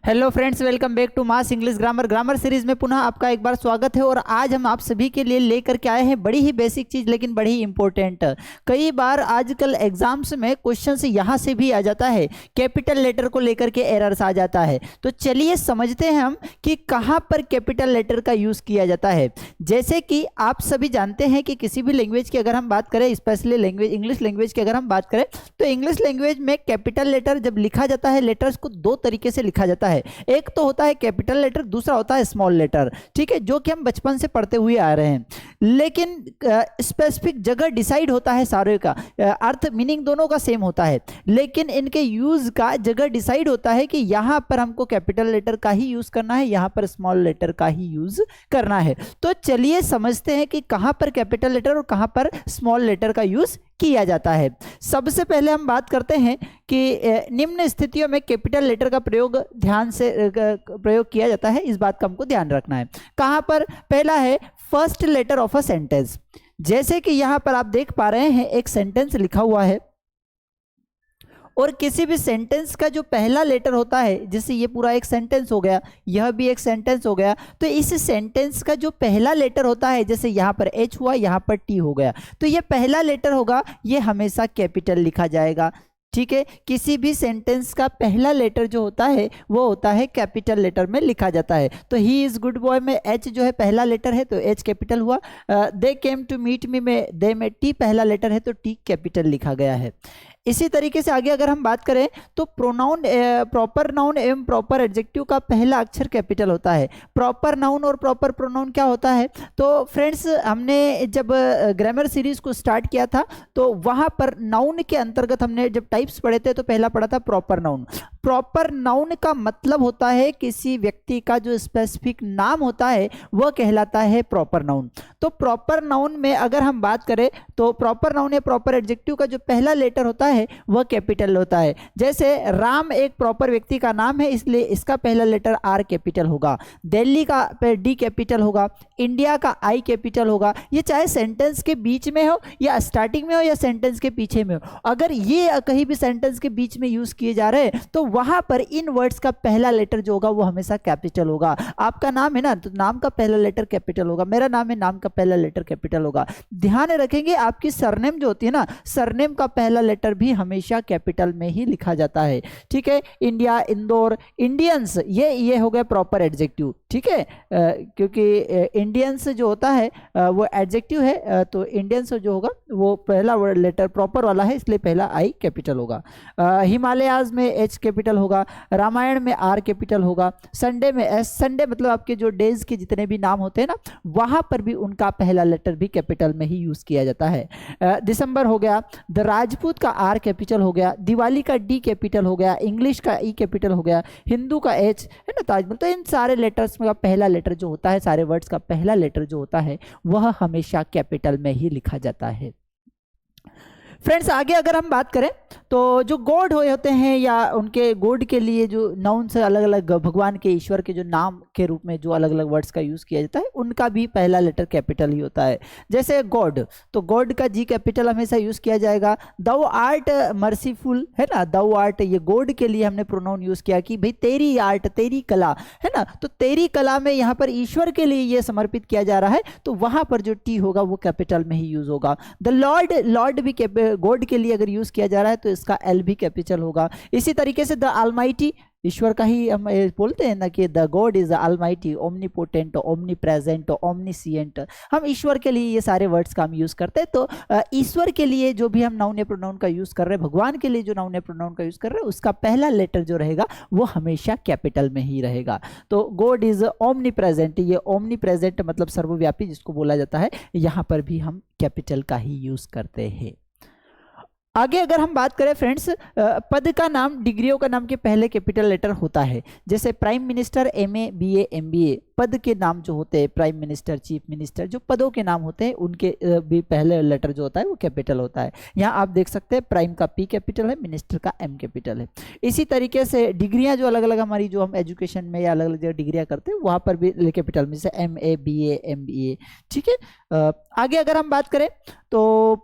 Hello friends, welcome back to mass English grammar series में पुनः आपका एक बार स्वागत है। और आज हम आप सभी के लिए लेकर के आए हैं बड़ी ही बेसिक चीज लेकिन बड़ी ही इंपॉर्टेंट। कई बार आजकल एग्जाम्स में क्वेश्चन से यहाँ से भी आ जाता है, कैपिटल लेटर को लेकर के एरर्स आ जाता है। तो चलिए समझते हैं हम कि कहाँ पर कैपिटल लेटर का यूज किया जाता है। जैसे कि आप सभी जानते हैं कि किसी भी लैंग्वेज की अगर हम बात करें, स्पेशली लैंग्वेज इंग्लिश लैंग्वेज की अगर हम बात करें, तो इंग्लिश लैंग्वेज में कैपिटल लेटर जब लिखा जाता है, लेटर्स को दो तरीके से लिखा जाता है। एक तो होता है कैपिटल लेटर, दूसरा होता है स्मॉल लेटर। ठीक है, जो कि हम बचपन से पढ़ते हुए आ रहे हैं। लेकिन स्पेसिफिक जगह डिसाइड होता है सारे का, अर्थ मीनिंग दोनों का सेम होता है, लेकिन इनके यूज का जगह डिसाइड होता है कि यहां पर हमको कैपिटल लेटर का ही यूज करना है, यहां पर स्मॉल लेटर का ही यूज करना है। तो चलिए समझते हैं कि कहां पर कैपिटल लेटर और कहां पर स्मॉल लेटर का यूज किया जाता है। सबसे पहले हम बात करते हैं कि निम्न स्थितियों में कैपिटल लेटर का प्रयोग ध्यान से प्रयोग किया जाता है, इस बात का हमको ध्यान रखना है। कहां पर? पहला है first letter of a sentence. जैसे कि यहां पर आप देख पा रहे हैं एक सेंटेंस लिखा हुआ है, और किसी भी सेंटेंस का जो पहला लेटर होता है, जैसे ये पूरा एक सेंटेंस हो गया, यह भी एक सेंटेंस हो गया, तो इस सेंटेंस का जो पहला लेटर होता है, जैसे यहाँ पर एच हुआ, यहाँ पर टी हो गया, तो ये पहला लेटर होगा, ये हमेशा कैपिटल लिखा जाएगा। ठीक है, किसी भी सेंटेंस का पहला लेटर जो होता है वो होता है कैपिटल लेटर में लिखा जाता है। तो ही इज गुड बॉय में एच जो है पहला लेटर है तो एच कैपिटल हुआ। दे केम टू मीट मी में दे में टी पहला लेटर है तो टी कैपिटल लिखा गया है। इसी तरीके से आगे अगर हम बात करें तो प्रोनाउन, प्रॉपर नाउन एवं प्रॉपर एडजेक्टिव का पहला अक्षर कैपिटल होता है। प्रॉपर नाउन और प्रॉपर प्रोनाउन क्या होता है? तो फ्रेंड्स, हमने जब ग्रामर सीरीज को स्टार्ट किया था तो वहां पर नाउन के अंतर्गत हमने जब टाइप्स पढ़े थे तो पहला पढ़ा था प्रॉपर नाउन। प्रॉपर नाउन का मतलब होता है किसी व्यक्ति का जो स्पेसिफिक नाम होता है वह कहलाता है प्रॉपर नाउन। तो प्रॉपर नाउन में अगर हम बात करें तो प्रॉपर नाउन या प्रॉपर एडजेक्टिव का जो पहला लेटर होता है वह कैपिटल होता है। जैसे राम एक प्रॉपर व्यक्ति का नाम है, इसलिए इसका पहला लेटर आर कैपिटल होगा। दिल्ली का डी कैपिटल होगा। इंडिया का आई कैपिटल होगा। ये चाहे सेंटेंस के बीच में हो या स्टार्टिंग में हो या सेंटेंस के पीछे में हो, अगर ये कहीं भी सेंटेंस के बीच में यूज किए जा रहे हैं तो वहां पर इन वर्ड्स का पहला लेटर जो होगा वो हमेशा कैपिटल होगा। आपका नाम है ना, तो नाम का पहला लेटर कैपिटल होगा। मेरा नाम है, नाम का पहला लेटर कैपिटल होगा। ध्यान रखेंगे आपकी सरनेम जो होती है ना, सरनेम का पहला लेटर भी हमेशा कैपिटल में ही लिखा जाता है। ठीक है, इंडिया, इंदौर, इंडियंस, ये हो गया प्रॉपर एडजेक्टिव। ठीक है, क्योंकि इंडियंस जो होता है वो एडजेक्टिव है, तो इंडियंस जो होगा वो पहला वर्ड लेटर प्रॉपर वाला है, इसलिए पहला आई कैपिटल होगा। हिमालयाज में एच कैपिटल होगा। रामायण में आर कैपिटल होगा। संडे में एस, संडे मतलब आपके जो डेज के जितने भी नाम होते हैं ना, वहां पर भी उनका पहला लेटर भी कैपिटल में ही यूज किया जाता है। दिसंबर हो गया। द राजपूत का आर कैपिटल हो गया। दिवाली का डी कैपिटल हो गया। इंग्लिश का ई कैपिटल हो गया। हिंदू का एच है ना, ताजमहल। तो इन सारे लेटर्स का पहला लेटर जो होता है, सारे वर्ड्स का पहला लेटर जो होता है वह हमेशा कैपिटल में ही लिखा जाता है। फ्रेंड्स, आगे अगर हम बात करें तो जो गॉड होते हैं या उनके गॉड के लिए जो नाउन से अलग अलग भगवान के, ईश्वर के जो नाम के रूप में जो अलग अलग वर्ड्स का यूज किया जाता है, उनका भी पहला लेटर कैपिटल ही होता है। जैसे गॉड, तो गॉड का जी कैपिटल हमेशा यूज किया जाएगा। दौ आर्ट मर्सीफुल है ना, दौ आर्ट, ये गॉड के लिए हमने प्रोनाउन यूज किया कि भाई तेरी आर्ट, तेरी कला है ना, तो तेरी कला में यहाँ पर ईश्वर के लिए ये समर्पित किया जा रहा है, तो वहां पर जो टी होगा वो कैपिटल में ही यूज होगा। द लॉर्ड, लॉर्ड भी गॉड के लिए अगर यूज किया जा रहा है तो इसका एल भी कैपिटल होगा। इसी तरीके से द ऑलमाइटी, ईश्वर का ही हम बोलते हैं ना कि the God is almighty, omnipotent, omnipresent, omniscient. हम ईश्वर के लिए ये सारे वर्ड्स का हम यूज करते हैं। तो ईश्वर के लिए जो भी हम नाउन या प्रोनाउन का यूज कर रहे हैं, भगवान के लिए जो नाउन या प्रोनाउन का यूज कर रहे हैं, उसका पहला लेटर जो रहेगा वो हमेशा कैपिटल में ही रहेगा। तो गॉड इज ओमनी प्रेजेंट, ये ओमनी प्रेजेंट मतलब सर्वव्यापी जिसको बोला जाता है, यहाँ पर भी हम कैपिटल का ही यूज करते हैं। आगे अगर हम बात करें फ्रेंड्स, पद का नाम, डिग्रियों का नाम के पहले कैपिटल लेटर होता है। जैसे prime minister, MA, BA, MBA, पद के नाम जो होते हैं, प्राइम मिनिस्टर, चीफ मिनिस्टर, जो पदों के नाम होते हैं उनके भी पहले लेटर जो होता है वो कैपिटल होता है। यहाँ आप देख सकते हैं प्राइम का P कैपिटल है, मिनिस्टर का M कैपिटल है। इसी तरीके से डिग्रियां जो अलग अलग हमारी जो हम एजुकेशन में या अलग अलग जगह डिग्रियां करते हैं वहां पर भी कैपिटल में, जैसे MA BA MBA, ठीक है। आगे अगर हम बात करें तो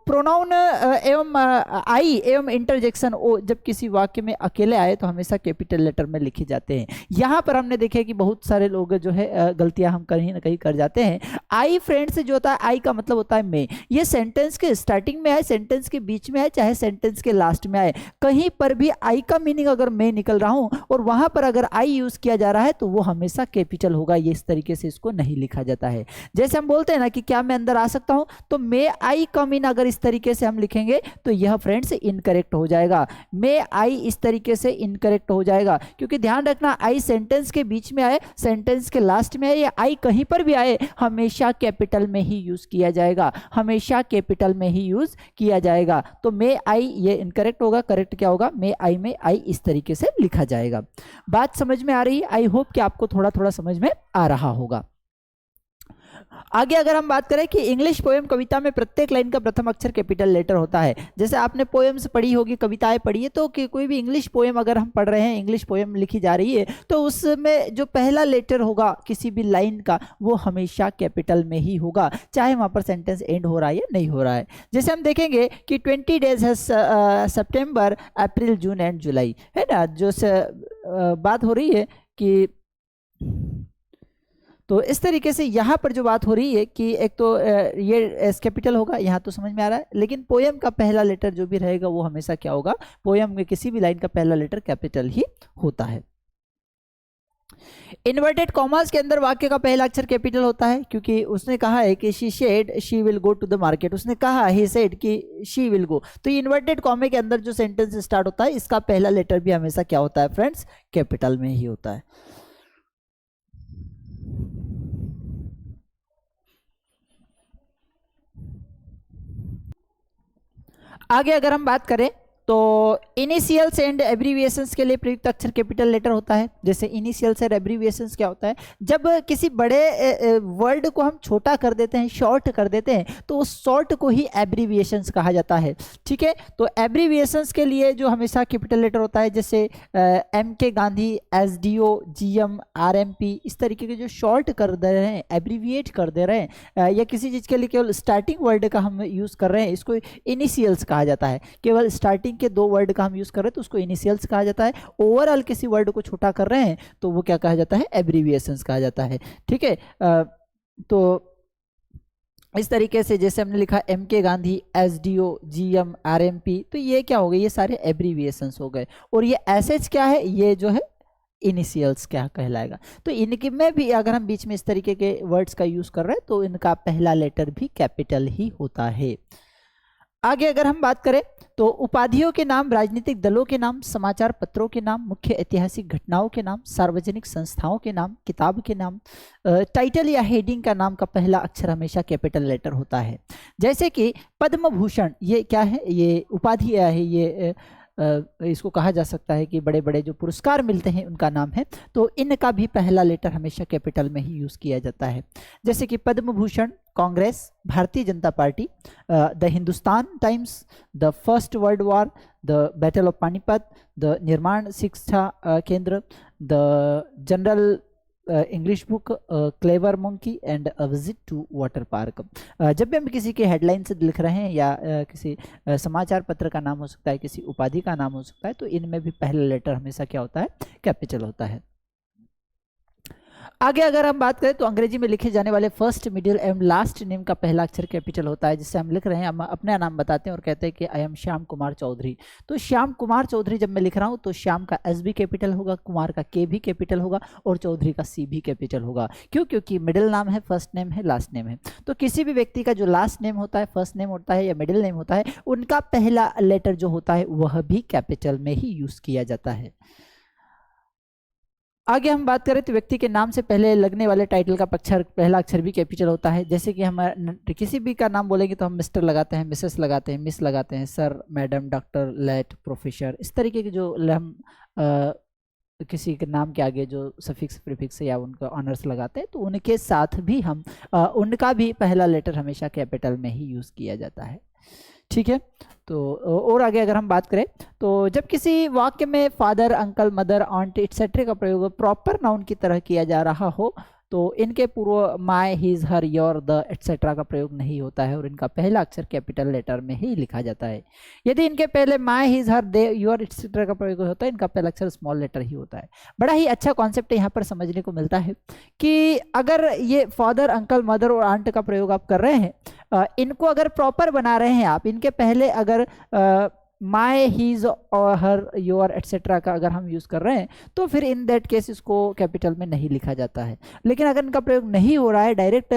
प्रोनाउन एवं आई एवं इंटरजेक्शन ओ जब किसी वाक्य में अकेले आए तो हमेशा कैपिटल लेटर में लिखे जाते हैं। यहाँ पर हमने देखे कि बहुत सारे लोग जो है गलतियां हम कहीं ना कहीं कर जाते हैं। आई फ्रेंड्स जो होता है, आई का मतलब होता है मैं, ये सेंटेंस के स्टार्टिंग में आए, सेंटेंस के बीच में आए, चाहे सेंटेंस के लास्ट में आए, कहीं पर भी आई का मीनिंग अगर मैं निकल रहा हूं और वहां पर अगर आई यूज किया जा रहा है तो वो हमेशा कैपिटल होगा। ये इस तरीके से इसको नहीं लिखा जाता है। जैसे हम बोलते हैं ना कि क्या मैं अंदर आ सकता हूं, तो मे आई कम इन अगर इस तरीके से हम लिखेंगे तो यह फ्रेंड्स इनकरेक्ट हो जाएगा। मे आई इस तरीके से इनकरेक्ट हो जाएगा, क्योंकि ध्यान रखना आई सेंटेंस के बीच में आए, सेंटेंस के लास्ट में आए या आई कहीं पर भी आए, हमेशा कैपिटल में ही यूज किया जाएगा, हमेशा कैपिटल में ही यूज किया जाएगा। तो मे आई ये इनकरेक्ट होगा, करेक्ट क्या होगा, मे आई में आई इस तरीके से लिखा जाएगा। बात समझ में आ रही है? आई होप कि आपको थोड़ा थोड़ा समझ में आ रहा होगा। आगे अगर हम बात करें कि इंग्लिश पोएम कविता में प्रत्येक लाइन का प्रथम अक्षर कैपिटल लेटर होता है। जैसे आपने पोएम्स पढ़ी होगी, कविताएं पढ़ी है, तो कि कोई भी इंग्लिश पोएम अगर हम पढ़ रहे हैं, इंग्लिश पोएम लिखी जा रही है, तो उसमें जो पहला लेटर होगा किसी भी लाइन का वो हमेशा कैपिटल में ही होगा, चाहे वहां पर सेंटेंस एंड हो रहा है या नहीं हो रहा है। जैसे हम देखेंगे कि 20 डेज है, सितंबर अप्रैल जून एंड जुलाई, है ना, जो बात हो रही है कि, तो इस तरीके से यहाँ पर जो बात हो रही है कि एक तो ये एस कैपिटल होगा, यहाँ तो समझ में आ रहा है, लेकिन पोएम का पहला लेटर जो भी रहेगा वो हमेशा क्या होगा, पोएम में किसी भी लाइन का पहला लेटर कैपिटल ही होता है। इन्वर्टेड कॉमास के अंदर वाक्य का पहला अक्षर कैपिटल होता है, क्योंकि उसने कहा है कि she said she will go to the market, उसने कहा ही सेड कि शी विल गो, तो इन्वर्टेड कॉमे के अंदर जो सेंटेंस स्टार्ट होता है इसका पहला लेटर भी हमेशा क्या होता है फ्रेंड्स, कैपिटल में ही होता है। आगे अगर हम बात करें तो इनिशियल्स एंड एब्रीविएशंस के लिए प्रयुक्त अक्षर कैपिटल लेटर होता है। जैसे इनिशियल्स और एब्रीविएशंस क्या होता है, जब किसी बड़े वर्ड को हम छोटा कर देते हैं, शॉर्ट कर देते हैं, तो उस शॉर्ट को ही एब्रीविएशंस कहा जाता है। ठीक है, तो एब्रीविएशंस के लिए जो हमेशा कैपिटल लेटर होता है, जैसे MK Gandhi, SDO, GM, RMP, इस तरीके के जो शॉर्ट कर दे रहे हैं, एब्रीविएट कर दे रहे हैं, या किसी चीज़ के लिए केवल स्टार्टिंग वर्ड का हम यूज़ कर रहे हैं, इसको इनिशियल्स कहा जाता है। केवल स्टार्टिंग के दो वर्ड का हम यूज कर रहे हैं तो उसको इनिशियल्स कहा जाता है। ओवरऑल किसी वर्ड को छोटा कर रहे हैं तो वो क्या कहा जाता है, एब्रीविएशंस कहा जाता है। ठीक है, तो इस तरीके से जैसे हमने लिखा MK Gandhi, SDO, GM, RMP, तो ये क्या हो गए, ये सारे एब्रीविएशंस हो गए। और ये SH क्या है, ये जो है इनिशियल्स क्या कहलाएगा। तो इनके में भी अगर हम बीच में इस तरीके के वर्ड्स का यूज कर रहे हैं तो इनका पहला लेटर भी कैपिटल ही होता है। आगे अगर हम बात करें तो उपाधियों के नाम, राजनीतिक दलों के नाम, समाचार पत्रों के नाम, मुख्य ऐतिहासिक घटनाओं के नाम, सार्वजनिक संस्थाओं के नाम, किताब के नाम, टाइटल या हेडिंग का नाम का पहला अक्षर हमेशा कैपिटल लेटर होता है। जैसे कि पद्म भूषण, ये क्या है, ये उपाधि है, ये इसको कहा जा सकता है कि बड़े बड़े जो पुरस्कार मिलते हैं उनका नाम है, तो इनका भी पहला लेटर हमेशा कैपिटल में ही यूज किया जाता है। जैसे कि Padma Bhushan, Congress, Bharatiya Janata Party, the Hindustan Times, the first world war, the battle of Panipat, the Nirman Shiksha Kendra, the general English book, clever monkey and a visit to water park. जब भी हम किसी के हेडलाइन से लिख रहे हैं या किसी समाचार पत्र का नाम हो सकता है, किसी उपाधि का नाम हो सकता है, तो इनमें भी पहला लेटर हमेशा क्या होता है, कैपिटल होता है। आगे अगर हम बात करें तो अंग्रेजी में लिखे जाने वाले फर्स्ट, मिडिल एवं लास्ट नेम का पहला अक्षर कैपिटल होता है। जिससे हम लिख रहे हैं, हम अपना नाम बताते हैं और कहते हैं कि आई एम श्याम कुमार चौधरी, तो श्याम कुमार चौधरी जब मैं लिख रहा हूं तो श्याम का S भी कैपिटल होगा, कुमार का K भी कैपिटल होगा और चौधरी का C भी कैपिटल होगा। क्यों? क्योंकि मिडिल नाम है, फर्स्ट नेम है, लास्ट नेम है। तो किसी भी व्यक्ति का जो लास्ट नेम होता है, फर्स्ट नेम होता है या मिडिल नेम होता है, उनका पहला लेटर जो होता है वह भी कैपिटल में ही यूज किया जाता है। आगे हम बात करें तो व्यक्ति के नाम से पहले लगने वाले टाइटल का पहला अक्षर भी कैपिटल होता है। जैसे कि हम किसी भी का नाम बोलेंगे तो हम मिस्टर लगाते हैं, मिसेस लगाते हैं, मिस लगाते हैं, sir, madam, doctor, late, professor, इस तरीके के जो हम किसी के नाम के आगे जो सफिक्स प्रीफिक्स या उनका ऑनर्स लगाते हैं तो उनके साथ भी हम उनका भी पहला लेटर हमेशा कैपिटल में ही यूज़ किया जाता है। ठीक है, तो और आगे अगर हम बात करें तो जब किसी वाक्य में father, uncle, mother, aunt etcetera का प्रयोग प्रॉपर नाउन की तरह किया जा रहा हो तो इनके पूर्व my, his, her, your, the etcetera का प्रयोग नहीं होता है और इनका पहला अक्षर कैपिटल लेटर में ही लिखा जाता है। यदि इनके पहले my, his, her, they, your etcetera का प्रयोग होता है, इनका पहला अक्षर स्मॉल लेटर ही होता है। बड़ा ही अच्छा कॉन्सेप्ट यहाँ पर समझने को मिलता है कि अगर ये फादर, अंकल, मदर और आंट का प्रयोग आप कर रहे हैं, इनको अगर प्रॉपर बना रहे हैं आप, इनके पहले अगर माय, हीज और हर, योर एटसेट्रा का अगर हम यूज़ कर रहे हैं तो फिर इन दैट केस इसको कैपिटल में नहीं लिखा जाता है। लेकिन अगर इनका प्रयोग नहीं हो रहा है, direct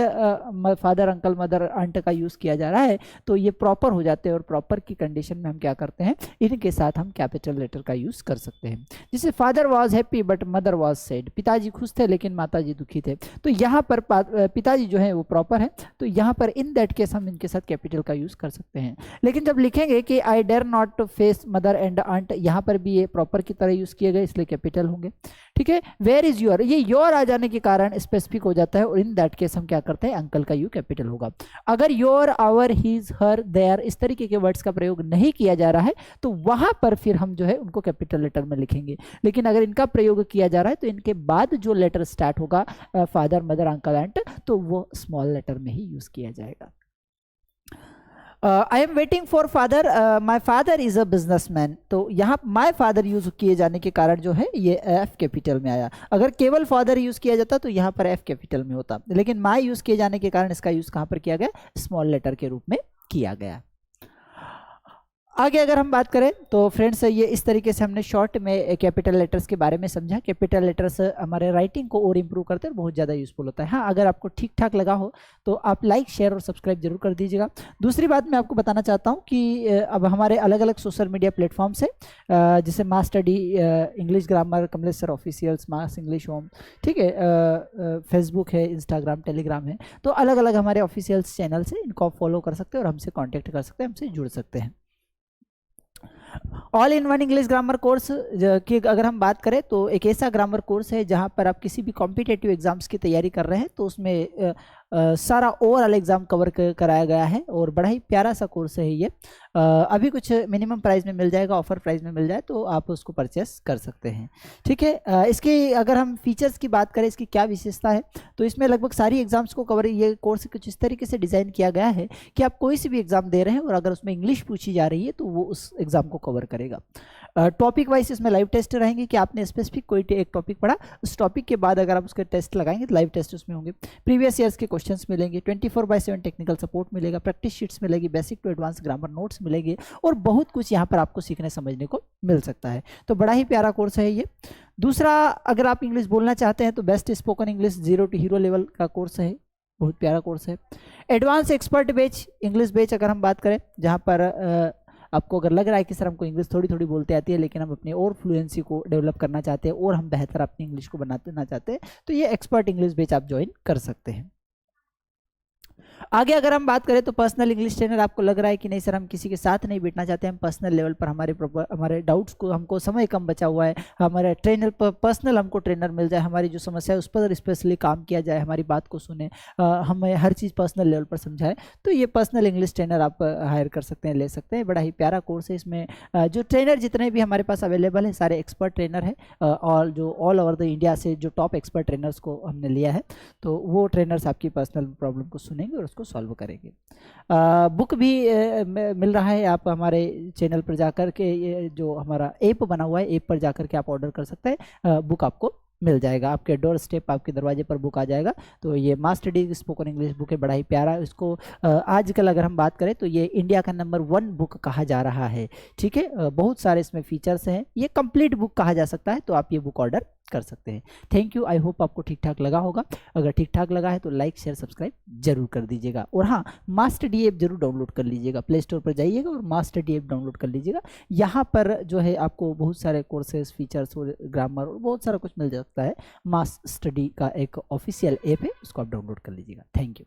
father, uncle, mother, aunt का यूज़ किया जा रहा है तो ये प्रॉपर हो जाते हैं और प्रॉपर की कंडीशन में हम क्या करते हैं, इनके साथ हम कैपिटल लेटर का यूज़ कर सकते हैं। जैसे father was happy but mother was sad, पिताजी खुश थे लेकिन माताजी दुखी थे, तो यहाँ पर पिताजी जो है वो प्रॉपर है तो यहाँ पर इन दैट केस हम इनके साथ कैपिटल का यूज़ कर सकते हैं। लेकिन जब लिखेंगे कि I dare not to face mother and aunt, यहाँ पर भी ये प्रॉपर की तरह यूज किए गए इसलिए कैपिटल होंगे। ठीक है, वेयर इज योर, ये योर आ जाने के कारण स्पेसिफिक हो जाता है और इन दैट केस हम क्या करते हैं, अंकल का यू कैपिटल होगा। अगर your, our, his, her, their इस तरीके के वर्ड्स का प्रयोग नहीं किया जा रहा है तो वहां पर फिर हम जो है उनको कैपिटल लेटर में लिखेंगे। लेकिन अगर इनका प्रयोग किया जा रहा है तो इनके बाद जो लेटर स्टार्ट होगा फादर, मदर, अंकल, आंट, तो वो स्मॉल लेटर में ही यूज किया जाएगा। I am waiting for father, my father is a businessman, तो यहाँ माई फादर यूज किए जाने के कारण जो है ये एफ कैपिटल में आया। अगर केवल फादर यूज किया जाता तो यहाँ पर एफ कैपिटल में होता, लेकिन माई यूज किए जाने के कारण इसका यूज कहाँ पर किया गया, स्मॉल लेटर के रूप में किया गया। आगे अगर हम बात करें तो फ्रेंड्स ये इस तरीके से हमने शॉर्ट में कैपिटल लेटर्स के बारे में समझा। कैपिटल लेटर्स हमारे राइटिंग को और इम्प्रूव करते हैं, बहुत ज़्यादा यूजफुल होता है। हाँ, अगर आपको ठीक ठाक लगा हो तो आप लाइक, शेयर और सब्सक्राइब जरूर कर दीजिएगा। दूसरी बात मैं आपको बताना चाहता हूँ कि अब हमारे अलग अलग सोशल मीडिया प्लेटफॉर्म्स है, जैसे mass study English grammar, Kamlesh sir officials, mass English home, ठीक है, फेसबुक है, इंस्टाग्राम, टेलीग्राम है, तो अलग अलग हमारे ऑफिशियल्स चैनल्स है, इनको आप फॉलो कर सकते हैं और हमसे कॉन्टैक्ट कर सकते हैं, हमसे जुड़ सकते हैं। All in one English grammar course की अगर हम बात करें तो एक ऐसा ग्रामर कोर्स है जहां पर आप किसी भी कॉम्पिटेटिव एग्जाम्स की तैयारी कर रहे हैं तो उसमें सारा ओवरऑल एग्जाम कवर कराया गया है और बड़ा ही प्यारा सा कोर्स है ये। अभी कुछ मिनिमम प्राइस में मिल जाएगा, ऑफर प्राइस में मिल जाए तो आप उसको परचेस कर सकते हैं। ठीक है, इसकी अगर हम फीचर्स की बात करें, इसकी क्या विशेषता है, तो इसमें लगभग सारी एग्जाम्स को कवर, ये कोर्स कुछ इस तरीके से डिज़ाइन किया गया है कि आप कोई सी भी एग्जाम दे रहे हैं और अगर उसमें इंग्लिश पूछी जा रही है तो वो उस एग्जाम को कवर करेगा। टॉपिक वाइज इसमें लाइव टेस्ट रहेंगे कि आपने स्पेसिफिक कोई एक टॉपिक पढ़ा, उस टॉपिक के बाद अगर आप उसके टेस्ट लगाएंगे तो लाइव टेस्ट उसमें होंगे। प्रीवियस ईयर्स के क्वेश्चंस मिलेंगे, 24/7 टेक्निकल सपोर्ट मिलेगा, प्रैक्टिस शीट्स मिलेगी, basic to advance grammar notes मिलेंगे और बहुत कुछ यहाँ पर आपको सीखने समझने को मिल सकता है। तो बड़ा ही प्यारा कोर्स है ये। दूसरा, अगर आप इंग्लिश बोलना चाहते हैं तो best spoken English 0 to hero level का कोर्स है, बहुत प्यारा कोर्स है। Advance expert batch, English batch अगर हम बात करें, जहाँ पर आपको अगर लग रहा है कि सर हमको इंग्लिश थोड़ी थोड़ी बोलते आती है लेकिन हम अपनी और फ्लुएंसी को डेवलप करना चाहते हैं और हम बेहतर अपनी इंग्लिश को बनाना चाहते हैं, तो ये एक्सपर्ट इंग्लिश बैच आप ज्वाइन कर सकते हैं। आगे अगर हम बात करें तो पर्सनल इंग्लिश ट्रेनर, आपको लग रहा है कि नहीं सर हम किसी के साथ नहीं बैठना चाहते, हम पर्सनल लेवल पर हमारे डाउट्स को, हमको समय कम बचा हुआ है, हमारे ट्रेनर पर पर्सनल हमको ट्रेनर मिल जाए, हमारी जो समस्या है उस पर स्पेशली काम किया जाए, हमारी बात को सुने, हमें हर चीज़ पर्सनल लेवल पर समझाए, तो ये पर्सनल इंग्लिश ट्रेनर आप हायर कर सकते हैं, ले सकते हैं। बड़ा ही प्यारा कोर्स है। इसमें जो ट्रेनर जितने भी हमारे पास अवेलेबल है सारे एक्सपर्ट ट्रेनर है और जो ऑल ओवर द इंडिया से जो टॉप एक्सपर्ट ट्रेनर्स को हमने लिया है, तो वो ट्रेनर्स आपकी पर्सनल प्रॉब्लम को सुनेंगे और उसको सॉल्व करेंगे। बुक भी मिल रहा है, आप हमारे चैनल पर जाकर के, ये जो हमारा ऐप बना हुआ है, ऐप पर जाकर के आप ऑर्डर कर सकते हैं, बुक आपको मिल जाएगा, आपके डोर स्टेप, आपके दरवाजे पर बुक आ जाएगा। तो ये मास स्टडी स्पोकन इंग्लिश बुक है, बड़ा ही प्यारा। इसको आजकल अगर हम बात करें तो ये इंडिया का नंबर 1 बुक कहा जा रहा है। ठीक है, बहुत सारे इसमें फीचर्स हैं, ये कंप्लीट बुक कहा जा सकता है, तो आप ये बुक ऑर्डर कर सकते हैं। थैंक यू, आई होप आपको ठीक ठाक लगा होगा। अगर ठीक ठाक लगा है तो लाइक, शेयर, सब्सक्राइब जरूर कर दीजिएगा। और हाँ, मास स्टडी ऐप जरूर डाउनलोड कर लीजिएगा, प्ले स्टोर पर जाइएगा और मास स्टडी ऐप डाउनलोड कर लीजिएगा। यहाँ पर जो है आपको बहुत सारे कोर्सेज, फीचर्स और ग्रामर और बहुत सारा कुछ मिल सकता है। मास स्टडी का एक ऑफिशियल ऐप है, उसको आप डाउनलोड कर लीजिएगा। Thank you.